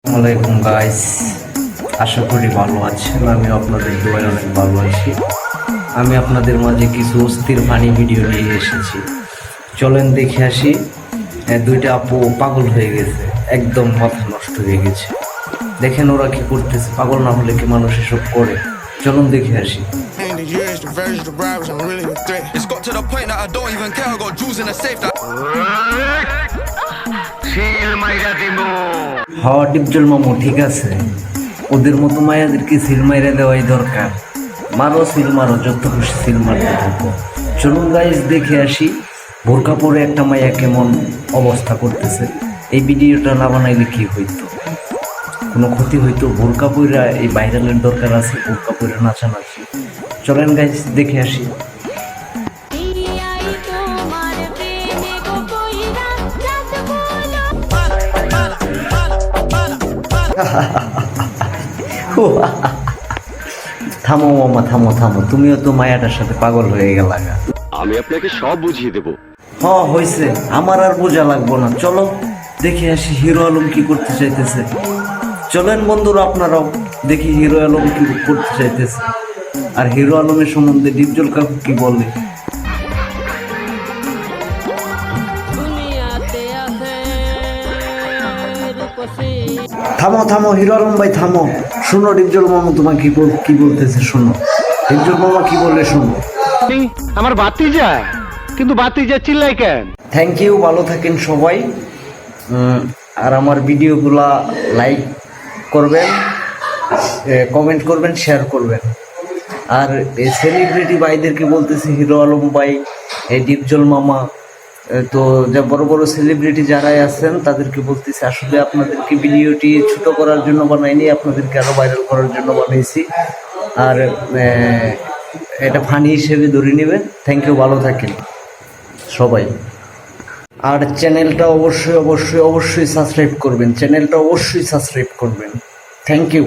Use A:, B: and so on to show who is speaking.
A: আসসালামাইকুম গাইস, আশা করি ভালো আছেন। আমি আপনাদের দোয়ায় অনেক ভালো আছি। আমি আপনাদের মাঝে কিছু অস্থির ফানি ভিডিও নিয়ে এসেছি, চলেন দেখে আসি। দুইটা আপু পাগল হয়ে গেছে, একদম মাথা নষ্ট হয়ে গেছে। দেখেন ওরা কি করতেছে, পাগল না হলে কি মানুষ এসব করে? চলুন দেখে আসি। ডিপজল মামু ঠিক আছে, ওদের মতো মায়াদেরকে সিল মাইরা দেওয়াই দরকার। মারো সিল মারো, যত খুশি সিল মারতে থাকো। চলুন গাইস দেখে আসি বোরকা পরে একটা মায়া কেমন অবস্থা করতেছে। এই ভিডিওটা না বানাইলে কি হইতো, কোনো ক্ষতি হইতো? বোরকা পইরা এই ভাইরালের দরকার আছে, বোরকা পইরা নাচানাচি। চলেন গাইস দেখে আসি। থামো মামা, থামো থামো, তুমিও তো মায়াটার সাথে পাগল হয়ে গেলা।
B: আমি আপনাকে সব বুঝিয়ে দেব।
A: হ্যাঁ হয়েছে, আমার আর বোঝা লাগবো না। চলো দেখে আসি হিরো আলম কি করতে চাইতেছে। চলেন বন্ধুরা, আপনারাও দেখি হিরো আলম কি করতে চাইতেছে, আর হিরো আলমের সম্বন্ধে ডিপজল কাকু কি বলে। থামো থামো হিরো আলম ভাই থামো, শোনো ডিপজল মামা তোমার কি বলতেছে শোনো। ডিপজল মামা কি বলে শোনো।
B: আমার বাতি যায়, কিন্তু বাতি যা চিল্লাই কেন?
A: থ্যাংক ইউ, ভালো থাকেন সবাই। আর আমার ভিডিওগুলা লাইক করবেন, কমেন্ট করবেন, শেয়ার করবেন। আর এই সেলিব্রিটি ভাইদেরকে বলতেছি, হিরো আলম ভাই, এই ডিপজল মামা, তো যা বড় বড় সেলিব্রিটি যারাই আছেন তাদেরকে বলতেছি, আসলে আপনাদেরকে ভিডিওটি ছোট করার জন্য বানাইনি, আপনাদেরকে আরো ভাইরাল করার জন্য বানাইছি। আর এটা ফানি হিসেবে ধরে নেবেন। থ্যাংক ইউ, ভালো থাকেন সবাই। আর চ্যানেলটা অবশ্যই অবশ্যই অবশ্যই সাবস্ক্রাইব করবেন, চ্যানেলটা অবশ্যই সাবস্ক্রাইব করবেন। Thank you.